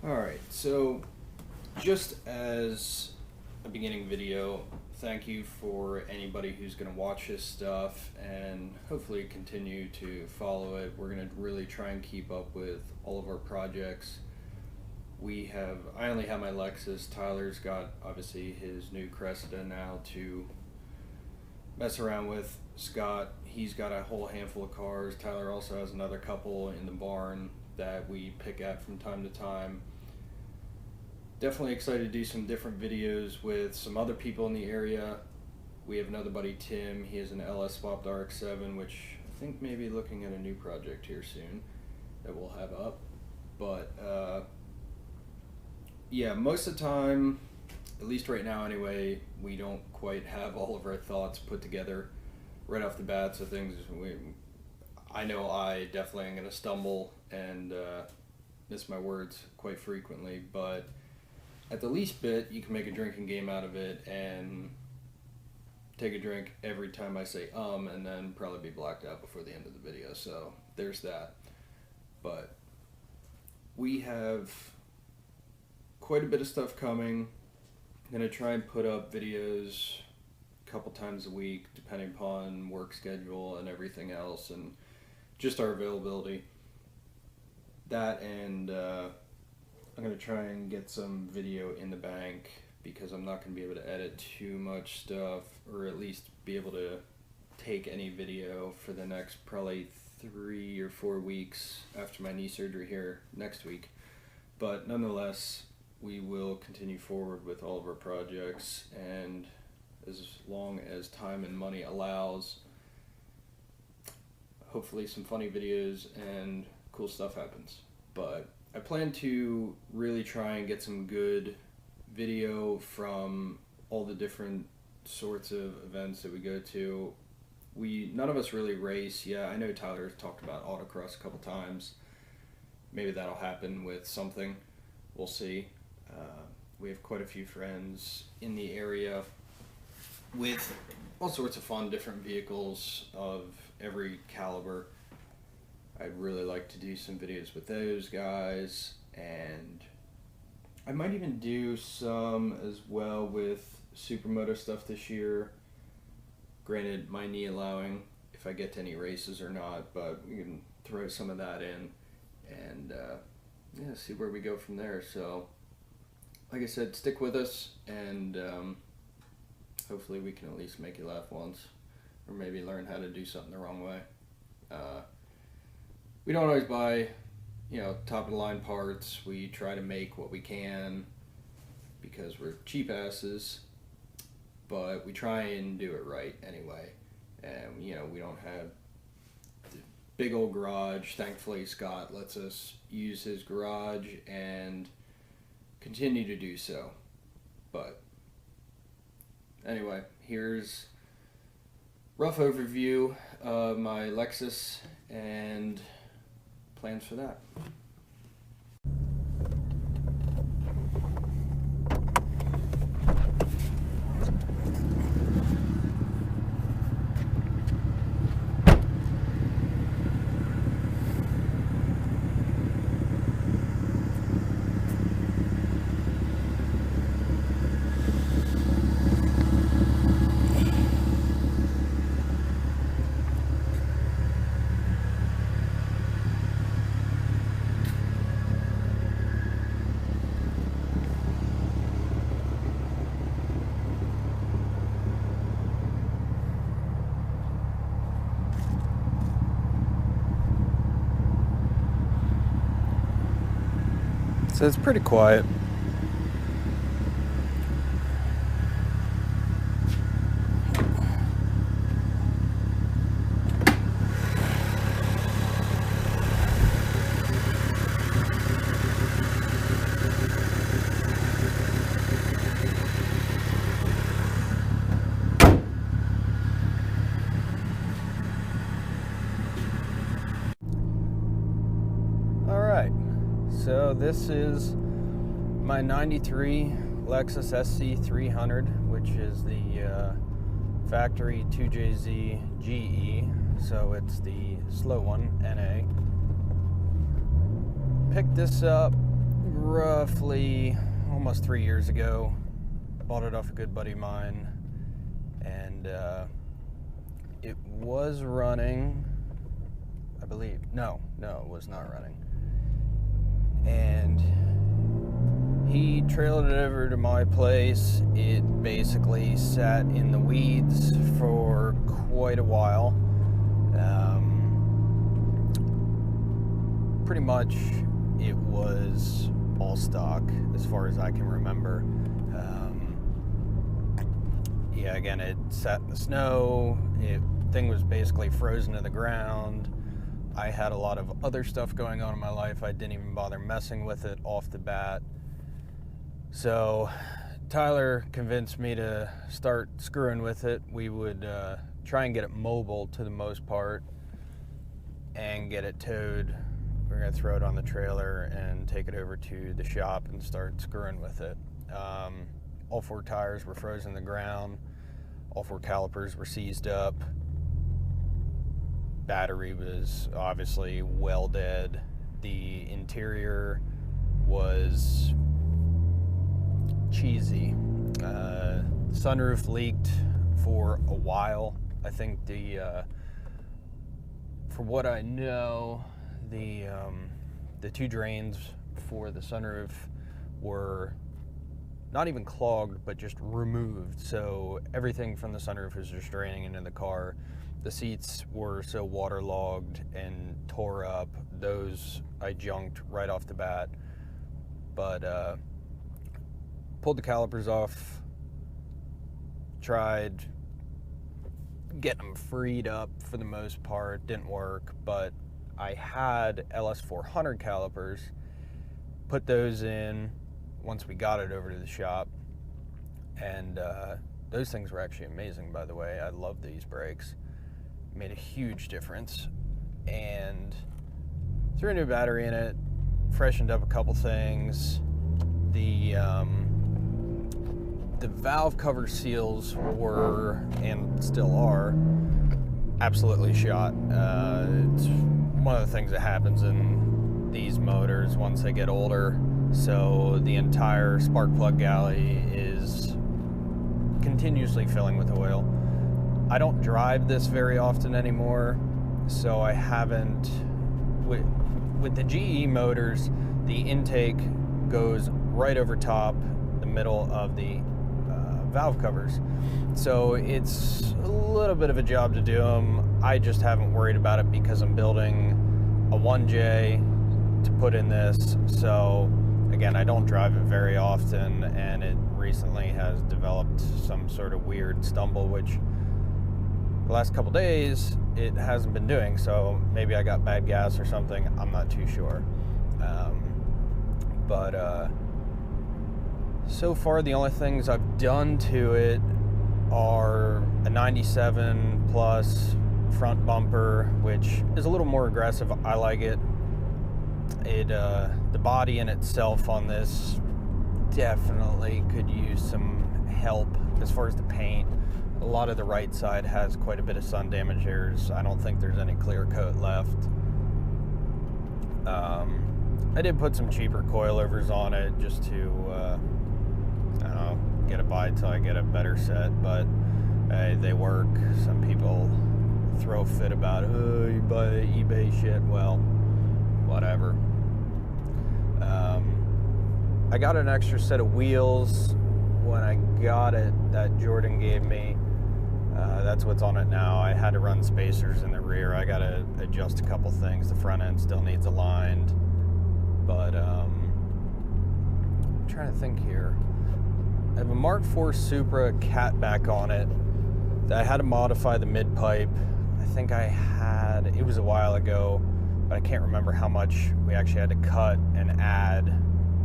Alright, so just as a beginning video, thank you for anybody who's going to watch this stuff and hopefully continue to follow it. We're going to really try and keep up with all of our projects. I only have my Lexus. Tyler's got obviously his new Cressida now to mess around with. Scott, he's got a whole handful of cars. Tyler also has another couple in the barn that we pick at from time to time. Definitely excited to do some different videos with some other people in the area. We have another buddy, Tim. He has an LS swapped RX-7, which I think may be looking at a new project here soon that we'll have up. But yeah, most of the time, at least right now anyway, we don't quite have all of our thoughts put together right off the bat. So I know I definitely am going to stumble and miss my words quite frequently, but at the least bit, you can make a drinking game out of it and take a drink every time I say and then probably be blacked out before the end of the video. So there's that. But we have quite a bit of stuff coming. I'm going to try and put up videos a couple times a week, depending upon work schedule and everything else, and just our availability. That and I'm going to try and get some video in the bank because I'm not going to be able to edit too much stuff, or at least be able to take any video for the next probably 3 or 4 weeks after my knee surgery here next week. But nonetheless, we will continue forward with all of our projects, and as long as time and money allows, hopefully some funny videos and cool stuff happens. But I plan to really try and get some good video from all the different sorts of events that we go to. None of us really race. Yeah, I know Tyler's talked about autocross a couple times. Maybe that'll happen with something. We'll see. We have quite a few friends in the area with all sorts of fun, different vehicles of every caliber. I'd really like to do some videos with those guys, and I might even do some as well with supermoto stuff this year. Granted, my knee allowing, if I get to any races or not, but we can throw some of that in and yeah, see where we go from there. So like I said, stick with us, and hopefully we can at least make you laugh once, or maybe learn how to do something the wrong way. We don't always buy, top of the line parts. We try to make what we can because we're cheap asses, but we try and do it right anyway. And we don't have the big old garage. Thankfully, Scott lets us use his garage and continue to do so. But anyway, here's rough overview of my Lexus and plans for that. So it's pretty quiet. All right, so this is my 93 Lexus SC300, which is the factory 2JZ GE, so it's the slow one, NA. Picked this up roughly almost 3 years ago. Bought it off a good buddy of mine, and it was running, I believe. No, it was not running. And he trailed it over to my place. It basically sat in the weeds for quite a while. Pretty much it was all stock as far as I can remember. Yeah, again, it sat in the snow. Thing was basically frozen to the ground. I had a lot of other stuff going on in my life. I didn't even bother messing with it off the bat. So Tyler convinced me to start screwing with it. We would try and get it mobile to the most part and get it towed. We're going to throw it on the trailer and take it over to the shop and start screwing with it. All 4 tires were frozen to the ground. All 4 calipers were seized up. Battery was obviously well dead. The interior was cheesy. Sunroof leaked for a while. I think for what I know, the 2 drains for the sunroof were not even clogged, but just removed. So everything from the sunroof was just draining into the car. The seats were so waterlogged and tore up. Those I junked right off the bat. But pulled the calipers off, tried getting them freed up for the most part. Didn't work, but I had LS400 calipers. Put those in once we got it over to the shop, and those things were actually amazing, by the way. I love these brakes. Made a huge difference. And threw a new battery in it, freshened up a couple things. The valve cover seals were, and still are, absolutely shot. It's one of the things that happens in these motors once they get older. So the entire spark plug galley is continuously filling with oil. I don't drive this very often anymore, so I haven't. With the GE motors, the intake goes right over top, the middle of the valve covers. So it's a little bit of a job to do them. I just haven't worried about it because I'm building a 1J to put in this. So again, I don't drive it very often, and it recently has developed some sort of weird stumble, which the last couple days it hasn't been doing. So maybe I got bad gas or something. I'm not too sure. So far the only things I've done to it are a 97 plus front bumper, which is a little more aggressive. I like it. The body in itself on this definitely could use some help as far as the paint. A lot of the right side has quite a bit of sun damage. I don't think there's any clear coat left. I did put some cheaper coilovers on it just to I don't know, get it by till I get a better set, but they work. Some people throw a fit about, oh, you buy eBay shit. Well, whatever. I got an extra set of wheels when I got it that Jordan gave me. That's what's on it now. I had to run spacers in the rear. I got to adjust a couple things. The front end still needs aligned, but I'm trying to think here. I have a Mark IV Supra catback on it that I had to modify the mid pipe. I think it was a while ago, but I can't remember how much we actually had to cut and add,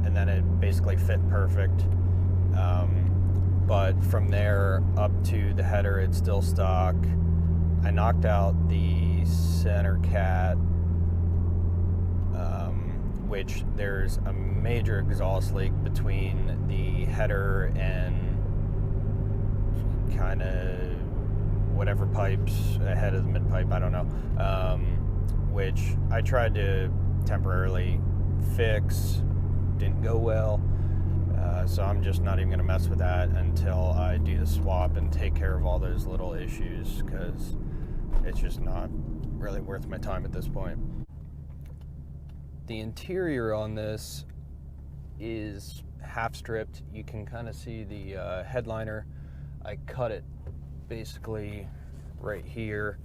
and then it basically fit perfect. But from there up to the header, it's still stock. I knocked out the center cat, which there's a major exhaust leak between the header and kind of whatever pipes ahead of the mid pipe, I don't know, which I tried to temporarily fix. didn't go well. So I'm just not even going to mess with that until I do the swap and take care of all those little issues, because it's just not really worth my time at this point. The interior on this is half stripped. You can kind of see the headliner. I cut it basically right here.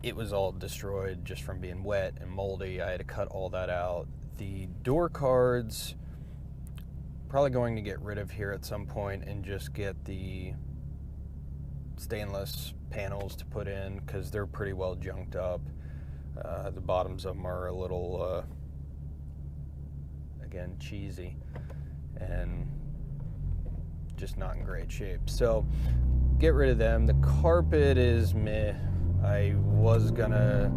It was all destroyed just from being wet and moldy. I had to cut all that out. The door cards, probably going to get rid of here at some point and just get the stainless panels to put in, because they're pretty well junked up. The bottoms of them are a little, again, cheesy and just not in great shape. So get rid of them. The carpet is meh. I was gonna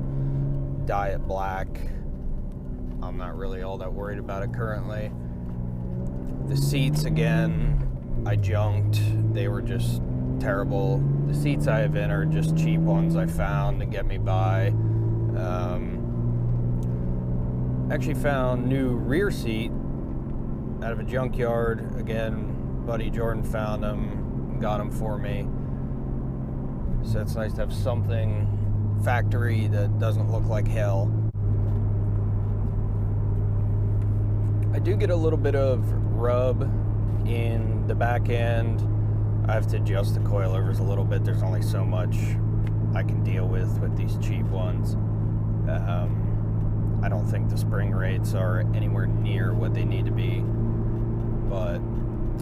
dye it black. I'm not really all that worried about it currently. The seats, again, I junked. They were just terrible. The seats I have in are just cheap ones I found to get me by. Actually found new rear seat out of a junkyard. Again, buddy Jordan found them, got them for me. So it's nice to have something factory that doesn't look like hell. I do get a little bit of rub in the back end. I have to adjust the coilovers a little bit. There's only so much I can deal with these cheap ones. I don't think the spring rates are anywhere near what they need to be, but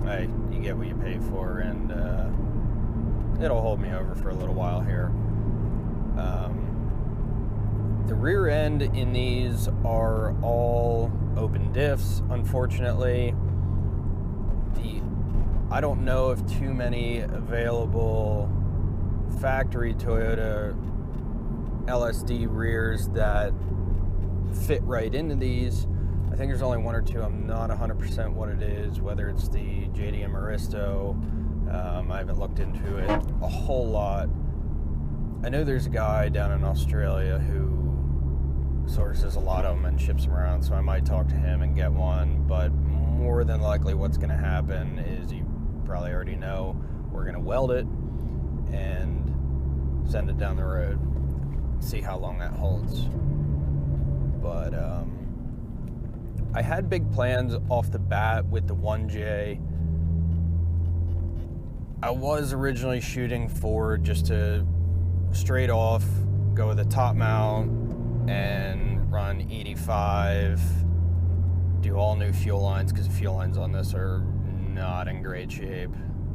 hey, you get what you pay for, and it'll hold me over for a little while here. The rear end in these are all open diffs, unfortunately. I don't know of too many available factory Toyota LSD rears that fit right into these. I think there's only one or two. I'm not 100% what it is, whether it's the JDM Aristo. I haven't looked into it a whole lot. I know there's a guy down in Australia who sources a lot of them and ships them around, so I might talk to him and get one, but more than likely what's going to happen is, you probably already know, we're going to weld it and send it down the road, see how long that holds. But I had big plans off the bat with the 1J. I was originally shooting for just to straight off go with a top mount and run 85, do all new fuel lines, because the fuel lines on this are not in great shape,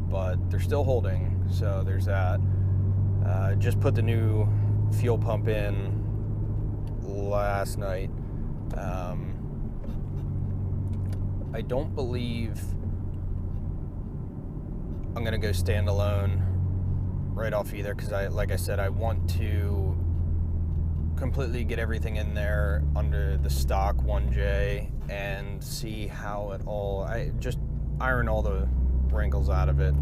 but they're still holding, so there's that. Just put the new fuel pump in last night. I don't believe I'm gonna go standalone right off either, because like I said, I want to completely get everything in there under the stock 1J and see how it all, I just iron all the wrinkles out of it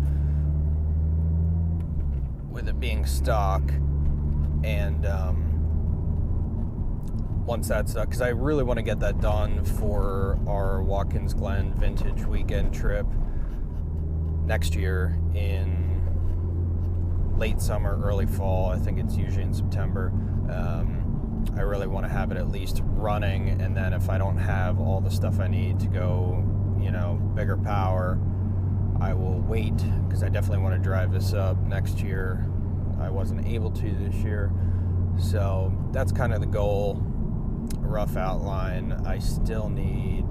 with it being stock. And once that's done, because I really want to get that done for our Watkins Glen vintage weekend trip next year in late summer, early fall. I think it's usually in September. I really want to have it at least running, and then if I don't have all the stuff I need to go, you know, bigger power, I will wait, because I definitely want to drive this up next year. I wasn't able to this year, so that's kind of the goal. A rough outline. I still need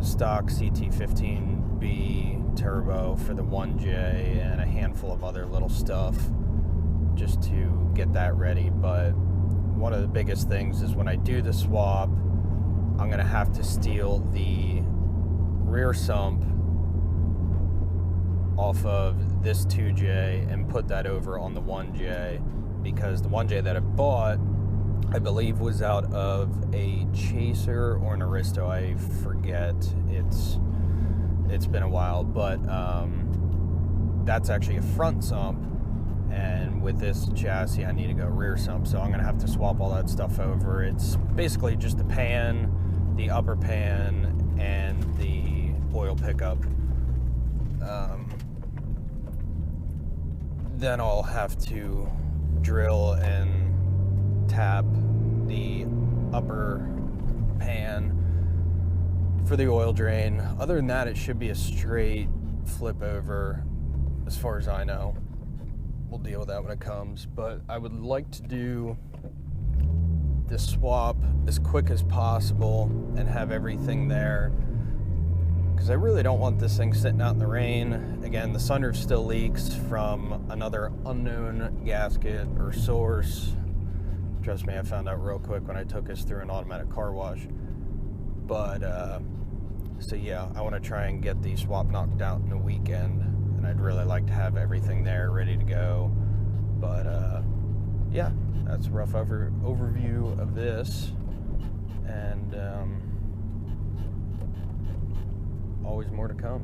stock CT15B turbo for the 1J and a handful of other little stuff just to get that ready. But one of the biggest things is when I do the swap, I'm going to have to steal the rear sump off of this 2J and put that over on the 1J, because the 1J that I bought, I believe, was out of a Chaser or an Aristo. I forget. It's been a while, but that's actually a front sump, and with this chassis I need to go rear sump, so I'm gonna have to swap all that stuff over. It's basically just the pan, the upper pan and the oil pickup. Then I'll have to drill and tap the upper pan for the oil drain. Other than that, it should be a straight flip over as far as I know. We'll deal with that when it comes, but I would like to do this swap as quick as possible and have everything there, because I really don't want this thing sitting out in the rain. Again, the sunroof still leaks from another unknown gasket or source. Trust me, I found out real quick when I took us through an automatic car wash. But so yeah, I want to try and get the swap knocked out in a weekend, and I'd really like to have everything there ready to go. But yeah, that's a rough overview of this, and always more to come.